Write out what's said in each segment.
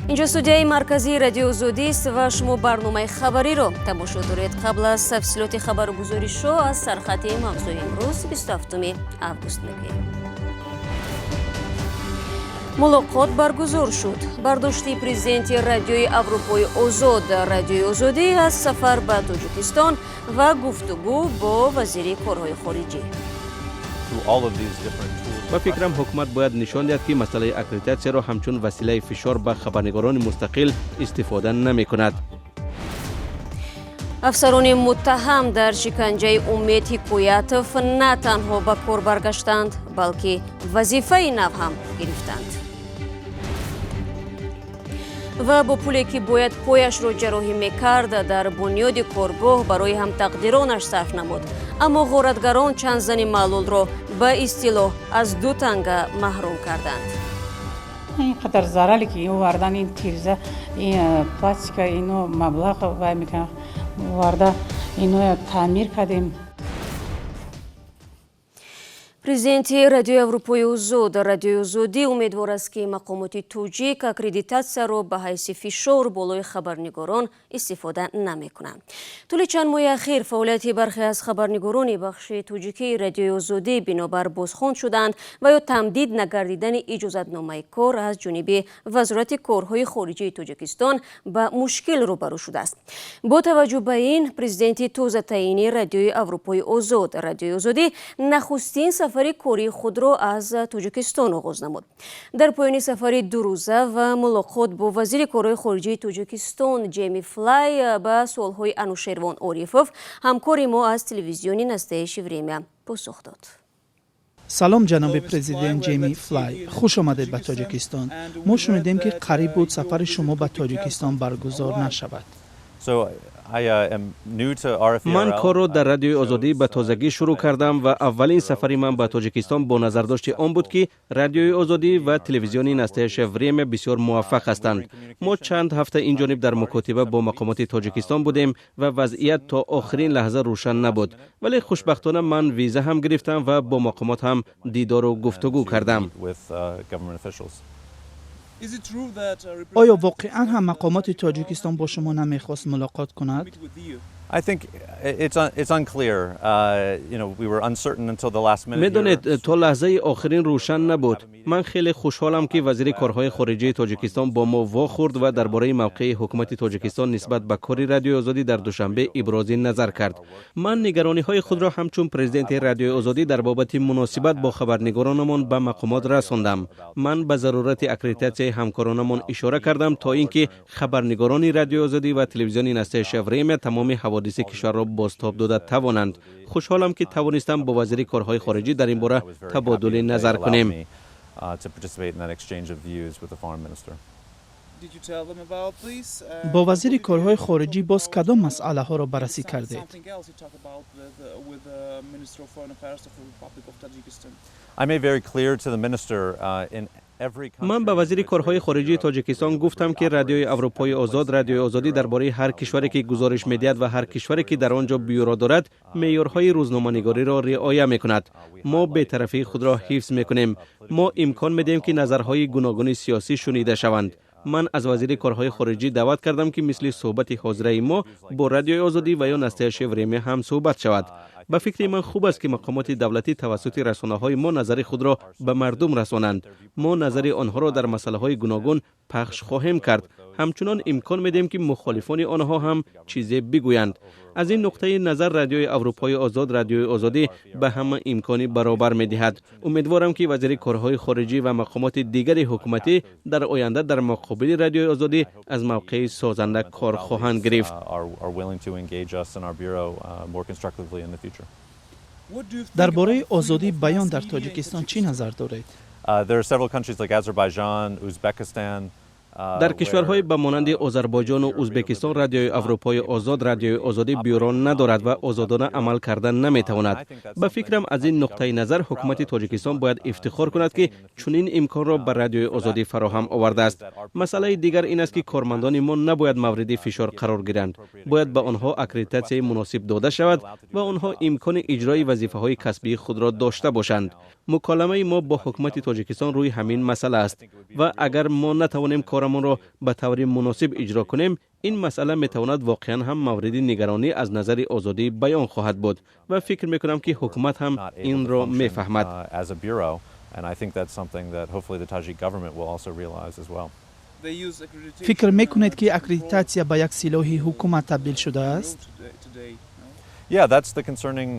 اینجا استودیوی مرکزی رادیو آزادی است و شما برنامه خبری را تماشا دارید. قبل از تفصیلات خبرگزاری شو از سرخط موضوع امروز 27 اوگوست میگیم. ملاقات برگزار شد. برداشت پرزیدنت رادیوی اروپای آزاد رادیوی آزادی از سفر به تاجیکستان و گفتگو با وزیر کارهای خارجی. با فکرم حکومت باید نشان دهد که مسئله اکریدیتاسیون را همچون وسیله فشار به خبرنگاران مستقل استفاده نمی کند. افسران متهم در شکنجه امید حکایتوف نه تنها به کار برگشتند بلکه وظیفه نو هم گرفتند. و با پولی که باید پایش را جراحی میکرد در بنیاد کارگاه برای هم تقدیرانش صرف نمود، اما غارتگران چند زن معلول را به اصطلاح از دو تنگه محروم کردند. اینقدر ضرری که وردن این تیرزه این پلاستیک اینو مبلغ وای میکنه ورده اینو تعمیر کردیم. پرزیدنت رادیوی اروپای آزاد رادیوی آزادی امیدوار است که مقامات توجیک اکریدیتاسیون را به حیث فشار بالای خبرنگاران استفاده نمی‌کنند. طول چند ماه اخیر فعالیت برخی از خبرنگاران بخش توجیکی رادیوی آزادی بنابر بازخواند شدند و یا تمدید نگردیدن اجازتنامه کار از جانب وزارت کارهای خارجی تاجیکستان به مشکل روبرو شده است. با توجه به این، پرزیدنت تازه تعیین رادیوی اروپای آزاد رادیوی آزادی نخستین سفر کاری خود را از تاجیکستان آغاز نمود. در پایان سفر دو روزه و ملاقات با وزیر کارهای خارجی تاجیکستان جیمی فلای به سوالهای انوشیروان عاریفوف همکار ما از تلویزیونی نستایش وریمیا پاسخ داد. سلام جناب پرزیدنت جیمی فلای، خوش آمدید به تاجیکستان. ما شنیدیم که قریب بود سفر شما به تاجیکستان برگزار نشود. من کار را در رادیوی آزادی به تازگی شروع کردم و اولین سفری من به تاجیکستان با نظرداشت آن بود که رادیوی آزادی و تلویزیونی نستایش وریم بسیار موفق هستند. ما چند هفته این جانب در مکاتبه با مقامات تاجیکستان بودیم و وضعیت تا آخرین لحظه روشن نبود، ولی خوشبختانه من ویزا هم گرفتم و با مقامات هم دیدار و گفتگو کردم. آیا واقعا هم مقامات تاجیکستان با شما نمیخواست ملاقات کند؟ میدانید تا لحظه آخرین روشن نبود. من خیلی خوشحالم که وزیر کارهای خارجی تاجیکستان با ما واخورد و درباره موقع حکومت تاجیکستان نسبت به کار رادیوی آزادی در دوشنبه ابراز نظر کرد. من نگرانی های خود را همچون پرزیدنت رادیوی آزادی در بابت مناسبت با خبرنگارانمان به مقامات رساندم. من به ضرورت اکریدیتاسیون همکارانمان اشاره کردم تا اینکه خبرنگاران رادیوی آزادی و تلویزیونی نستایش وریم تمام حوادث کشور را بازتاب داده توانند. خوشحالم که توانستم با وزیر کارهای خارجی در این باره تبادل نظر کنیم. با وزیر کارهای خارجی باز کدام مسئله ها را بررسی کردید؟ من به وزیر کارهای خارجی تاجیکستان گفتم که رادیوی اروپای آزاد رادیوی آزادی درباره هر کشوری که گزارش می‌دهد و هر کشوری که در آنجا بیورو دارد معیارهای روزنامه‌نگاری را رعایت می‌کند. ما بی‌طرفی خود را حفظ می‌کنیم. ما امکان می‌دهیم که نظرهای گوناگون سیاسی شنیده شوند. من از وزیر کارهای خارجی دعوت کردم که مثل صحبت حاضره ما با رادیوی آزادی و یا نستایش وریم هم صحبت شود. به فکر من خوب است که مقامات دولتی توسط رسانه‌های ما نظر خود را به مردم رسانند. ما نظر آنها را در مسائل گوناگون پخش خواهیم کرد. همچنان امکان میدیم که مخالفان آنها هم چیزی بگویند. از این نقطه نظر رادیوی اروپای آزاد رادیوی آزادی به همه امکانی برابر می‌دهد. امیدوارم که وزیر کارهای خارجی و مقامات دیگر حکومتی در آینده در مقابل رادیوی آزادی از موقع سازنده کار خواهند گرفت. درباره آزادی بیان در تاجیکستان چی نظر دارید؟ در کشورهای به مانند آذربایجان و ازبکستان رادیوی اروپای آزاد رادیوی آزادی بیورو ندارد و آزادانه عمل کردن نمیتواند. به فکرم از این نقطه نظر حکومت تاجیکستان باید افتخار کند که چنین امکان را به رادیوی آزادی فراهم آورده است. مسئله دیگر این است که کارمندان ما نباید مورد فشار قرار گیرند. باید به آنها اکریدیتاسیون مناسب داده شود و آنها امکان اجرای وظیفه‌های کسبی خود را داشته باشند. مکالمه ما با حکومت تاجیکستان روی همین مسئله است و اگر ما نتوانیم کار کارمون را به طور مناسب اجرا کنیم، این مسئله میتواند واقعا هم مورد نگرانی از نظر آزادی بیان خواهد بود و فکر میکنم که حکومت هم این را میفهمد. فکر میکنید که اکریدیتاسیا به یک سلاح حکومت تبدیل شده است؟ Yeah, that's the concerning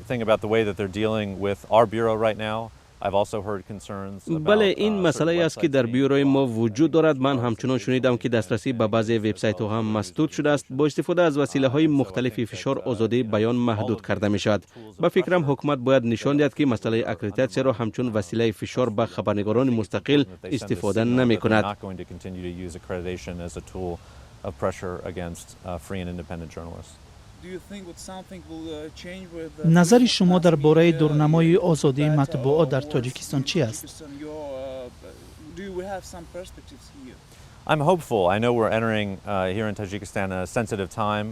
thing about the way that they're dealing with our bureau right now. I've also heard concerns about بله، این مسئله است که در بیوروی ما وجود دارد. من همچنان شنیدم که دسترسی به بعضی وبسایت ها هم مسدود شده است. با استفاده از وسیله های مختلف فشار آزادی بیان محدود کرده می شود. به فکرم حکومت باید نشان دهد که مسئله اکریدیتاسیا را همچون وسیله فشار به خبرنگاران مستقل استفاده نمی کند. نظر شما درباره دورنمای آزادی مطبوعات در تاجیکستان چی است؟ I'm hopeful. I know we're entering here in Tajikistan a sensitive time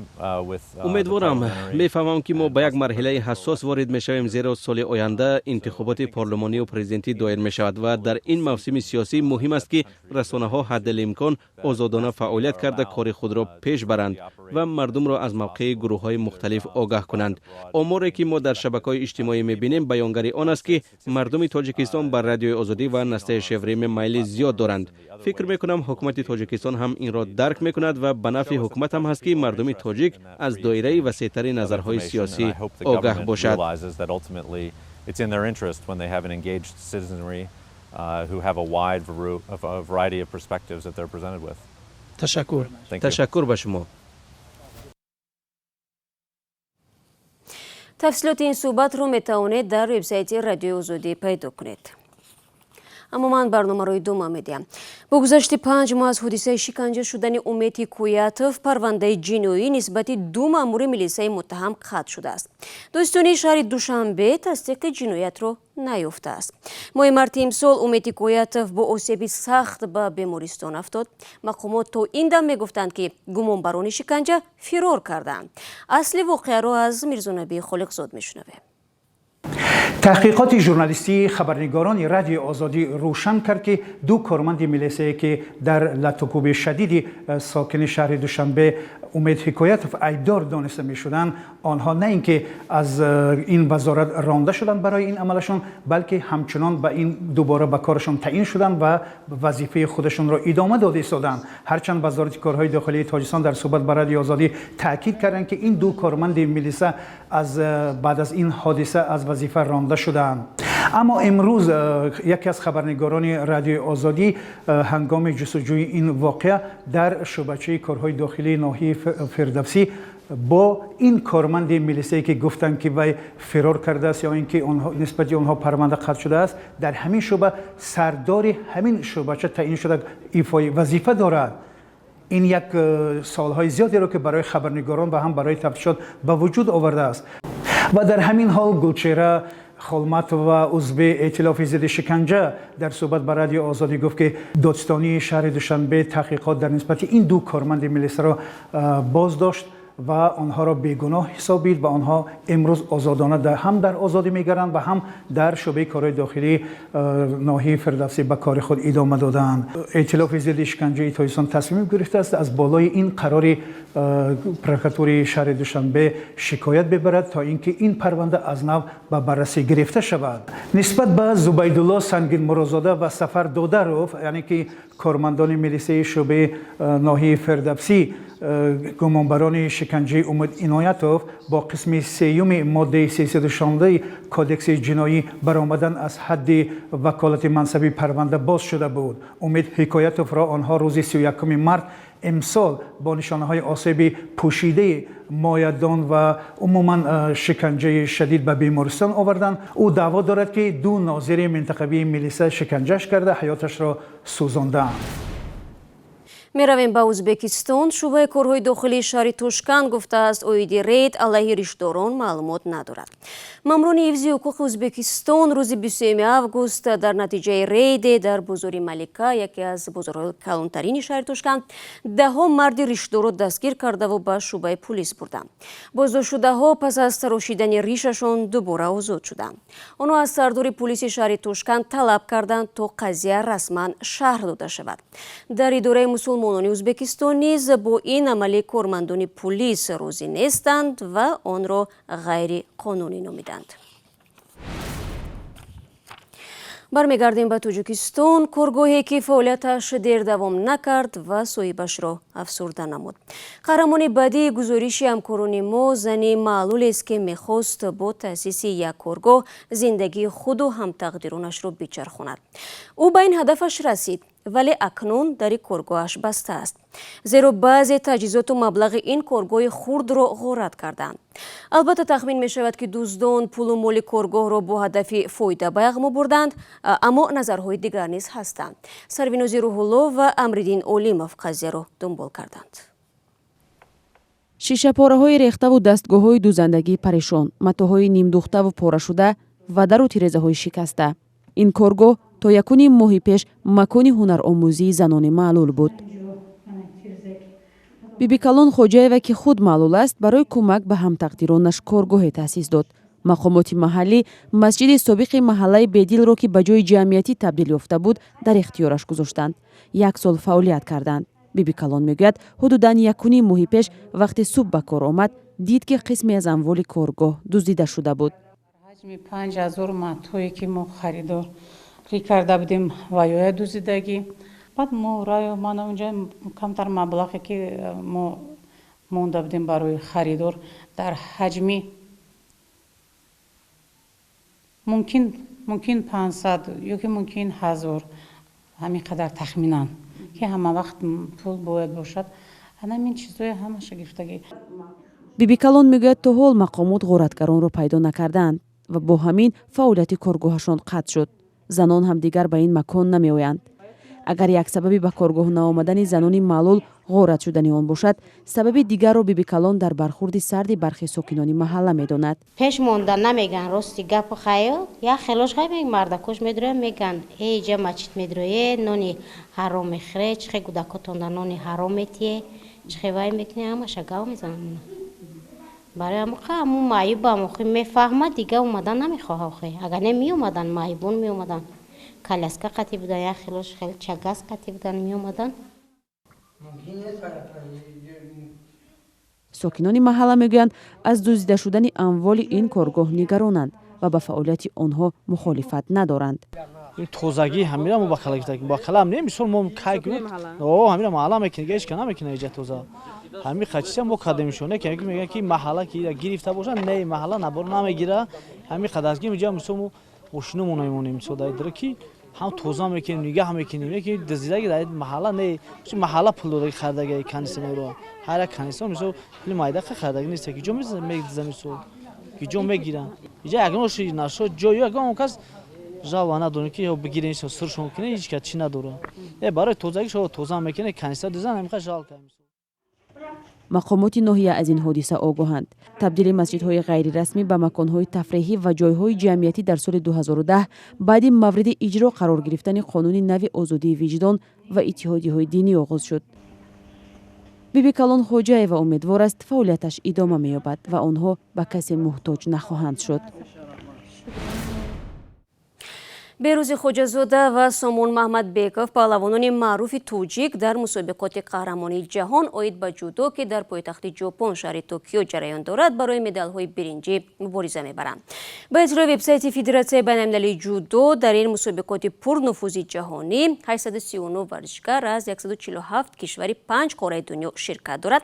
with امیدوارم. میفهمم که ما به یک مرحله حساس وارد میشویم، زیرا سال آینده انتخابات پارلمانی و پرزیدنتی دایر می شود و در این موسم سیاسی مهم است که رسانه ها حد الامکان آزادانه فعالیت کرده کار خود را پیش برند و مردم را از موقع گروه های مختلف آگاه کنند. آماری که ما در شبکه‌های اجتماعی می‌بینیم بیانگر آن است که مردم تاجیکستان بر رادیوی آزادی و نسل شفریم میل زیاد دارند. فکر میکنم حکومت تاجیکستان هم این را درک میکند و به نفع حکومت هم هست که مردم تاجیک از دایره وسیع‌تر نظرهای سیاسی آگاه باشد. It's in their interest when they have an engaged citizenry who have a wide variety of perspectives that they're presented with. تشکر به شما. تفصیلات این صحبت رو میتوانید در وبسایت رادیو آزادی پیدا کنید. اما من برنامه رو ادامه میدم. با گذشت 5 ماه از حادثه شکنجه شدن امید حکایتوف، پرونده جنایی نسبت 2 مأمور میلیسای متهم قطع شده است. دادستانی شهر دوشنبه تصدیق جنایت رو نیافته است. ماه مارت امسال امید حکایتوف با آسیب سخت به بیمارستان افتاد. مقامات تا این دم میگفتند که گمانبران شکنجه فرار کردند. اصل واقعه را از میرزا نبی خالقزاد میشنویم. تحقیقات ژورنالیستی خبرنگاران رادیو آزادی روشن کرد که 2 کارمند میلیسایی که در لطوکوب شدیدی ساکن شهر دوشنبه امید حکایتوف ایدار دانسته می شدند، آنها نه اینکه از این وزارت رانده شدند برای این عملشون، بلکه همچنان به این دوباره به کارشون تعیین شدند و وظیفه خودشون را ادامه داده ایستادند. هرچند وزارت کارهای داخلی تاجیکستان در صحبت با رادیو آزادی تاکید کردند که این 2 کارمند میلیسا از بعد از این حادثه از وظیفه رانده شدند. اما امروز یکی از خبرنگاران رادیو آزادی هنگام جستجوی این واقعه در شبکه کارهای داخلی ناحیه فردوسی با این کارمند میلیسایی که گفتند که وی فرار کرده است یا اینکه نسبت آنها پرونده قطع شده است، در همین شعبه سردار همین شبکه تعیین شده ایفای وظیفه دارد. این یک سالهای زیادی رو که برای خبرنگاران و هم برای تفتیشات به وجود آورده است. و در همین حال گلچهره خلمت و عضو ائتلاف ضد شکنجه در صحبت با رادیو آزادی گفت که دادستانی شهر دوشنبه تحقیقات در نسبت این 2 کارمند میلیسا را باز داشت و آنها را بیگناه حسابید و آنها امروز آزادانه هم در آزادی میگردند و هم در شعبه کارهای داخلی ناحیه فردوسی به کار خود ادامه دادند. ائتلاف ضد شکنجه تاجیکستان تصمیم گرفته است از بالای این قرار پرکاتور شهر دوشنبه شکایت ببرد تا اینکه این پرونده از نو به بررسی گرفته شود. نسبت به زبیدالله سنگین مرازاده و سفر دادروف، یعنی که کارمندان میلیسای شعبه ناحیه فردوسی گمانبران شکنجه امید عنایتوف با قسم 3 ماده 316 کودکس جنایی برآمدن از حد وکالت منصبی پرونده باز شده بود. امید حکایتوف را آنها روز 31 مارت امسال با نشانه های آسیب پوشیده مایدان و عموما شکنجه شدید به بیمارستان آوردند. او دعوا دارد که 2 ناظر منطقوی میلیسا شکنجهش کرده حیاتش را سوزاندند. меравем ба ӯзбекистон. шӯъбаи корҳои дохилии шаҳри Тошканд гуфтааст оиди рейд алайҳи риштдорон маълумот надорад. маъмурони ҳифзи ҳуқуқи ӯзбекистон рӯзи 23 август дар натиҷаи рейде дар бозори Малика, яке аз бозорҳои калонтарини шаҳри Тошканд, даҳо марди риштдорро дастгир кардаву ба шӯъбаи пулис бурданд. боздоштшудаҳо пас аз тарошидани ришашон дубора озод шуданд. онҳо аз сардори пулиси шаҳри Тошканд талаб карданд то қазия расман шарҳ дода шавад. дар идораи мусулмонони ӯзбекистон низ бо ин амалӣ кормандони пулис розӣ нестанд ва онро ғайриқонунӣ номиданд. бармегардем ба Тоҷикистон. коргоҳе ки фаъолияташ дер давом накард ва соҳибашро афсурда намуд. қаҳрамони баъдии гузориши ҳамкорони мо зани маълулест ки мехост бо таъсиси як коргоҳ зиндагии худу ҳамтақдиронашро бичархонад. ӯ ба ин ҳадафаш расид, вале акнун дари коргоҳаш баста аст. зеро баъзе таҷҳизоту маблағи ин коргоҳи хурдро ғорат карданд. албатта тахмин мешавад ки дуздон пулу моли коргоҳро бо ҳадафи фоида ба яғмо бурданд, аммо назарҳои дигар низ ҳастанд. сарвинози Рӯҳулло ва Амриддин Олимов қазияро дунбол карданд. шишапораҳои рехтаву дастгоҳҳои дузандагии парешон, матоъҳои нимдухтаву порашуда ва дару тирезаҳои шикаста. ин коргоҳ то якуни моҳи пеш макони ҳунаромӯзии занони маълул буд. бибикалон Хоҷаева ки худ маълул аст, барои кӯмак ба ҳамтақдиронаш коргоҳе таъсис дод. мақомоти маҳаллӣ масҷиди собиқи маҳаллаи Бедилро ки ба ҷои ҷамъиятӣ табдил ёфта буд, дар ихтиёраш гузоштанд. 1 сол фаъолият карданд. бибикалон мегӯяд, ҳудудан якуни моҳи пеш вақте субҳ ба кор омад, дид ки қисме аз амволи коргоҳ дуздида шуда буд. ҳаҷми 5000 матое ки мо харидор карда будем ваёя дуздидагӣ. баъд мо райо мана унҷа камтар маблағе ки мо монда будем барои харидор дар ҳаҷми мумкин 500 ёки мумкин 1000 ҳамин қадар тахминан ки ҳама вақт пул бояд бошад. ҳамин чизои ҳамаша гирифтагӣ. бибикалон мегӯяд то ҳол мақомот ғоратгаронро пайдо накарданд ва бо ҳамин фаъолияти коргоҳашон қатъ шуд. занон ҳам дигар ба ин макон намеоянд. агар як сабаби ба коргоҳ наомадани занони маълул ғорат шудани он бошад, сабаби дигарро бибикалон дар бархурди сарди бархи сокинони маҳалла медонад. пеш монда намеган рости гапу хаёл, я хелош гай мег мардакош медроя меган эҷа мачит медроя нони ҳаром мехре чихе гудакотон дар нони ҳаром метие чихе вай мекне ҳамаша гав мезанам. барои амоқа аму маъюба амохи мефаҳма дига омадан намехоҳа охе. агар не меомадан маъюбон меомадан каляска қатӣ будан я хелош хел чагас қатӣ будан меомадан. сокинони маҳалла мегӯянд аз дуздида шудани амволи ин коргоҳ нигаронанд ва ба фаъолияти онҳо мухолифат надоранд. тозагӣ ҳамира мо бақала гирифтагӣ бақалам не мисол мо кай гӯд ҳамира маҳалла мекунӣ геш кана мекунӣ иҷа тоза ҳами хачиса мо кадемишоне ки мегӯянд ки маҳалла ки гирифта бошад не маҳалла набор намегира ҳами қадазги иҷа мисол мо ошино монемонем мисол дара ки ҳам тоза мекунем нигаҳ мекунем ки дазидаги дар маҳалла не маҳалла пул додаги хардаги каниса меро ҳар як каниса мисол пули майдақа хардаги нест ки ҷо мегза мисол ки ҷо мегиранд иҷа ягоноши нашо ҷо ягон кас жава надорем ки бигирем сиршон кунем ҳеҷ кас чӣ надорад барои тозагӣ шо тоза мекунем каниса дизан ҳамиқа жалка. мақомоти ноҳия аз ин ҳодиса огоҳанд. табдили масҷидҳои ғайрирасмӣ ба маконҳои тафреҳӣ ва ҷойҳои ҷамъиятӣ дар соли 2010 баъди мавриди иҷро қарор гирифтани қонуни нави озодии виҷдон ва иттиҳодиҳои динӣ оғоз шуд. бибикалон Хоҷаева умедвор аст фаъолияташ идома меёбад ва онҳо ба касе муҳтоҷ нахоҳанд шуд. берӯзи Хоҷазода ва Сомон Маҳмадбеков паҳлавонони маъруфи тоҷик дар мусобиқоти қаҳрамонии ҷаҳон оид ба ҷудо ки дар пойтахти ҷопон шаҳри Токио ҷараён дорад барои медалҳои биринҷӣ мубориза мебаранд. ба иттилои вебсайти Федератсияи байналмилалии ҷудо дар ин мусобиқоти пурнуфузи ҷаҳонӣ 839 варзишгар аз 147 кишвари 5 қораи дунё ширкат дорад.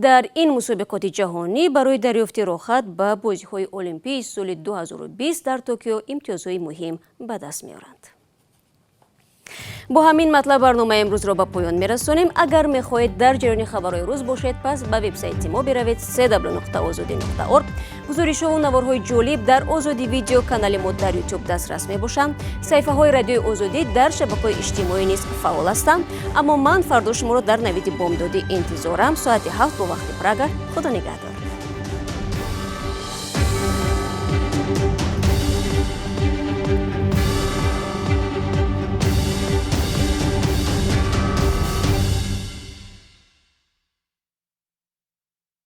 дар ин мусобиқоти ҷаҳонӣ барои дарёфти рохат ба бозиҳои олимпии соли 2020 дар Токио имтиёзҳои муҳим ба даст меоранд. با همین مطلب برنامه امروز را به پایان میرسانیم. اگر میخواهید در جریان خبرهای روز باشید پس به وبسایت ما بروید www.azadi.org. حضور شما و نوارهای جالب در آزادی ویدیو کانال ما در یوتیوب دسترس میباشند. صفحه های رادیوی آزادی در شبکه‌های اجتماعی نیز فعال هستند. اما من فردا شما را در نوید بامدادی انتظارم. ساعت 7 با وقت پراگ. خدا نگهدار.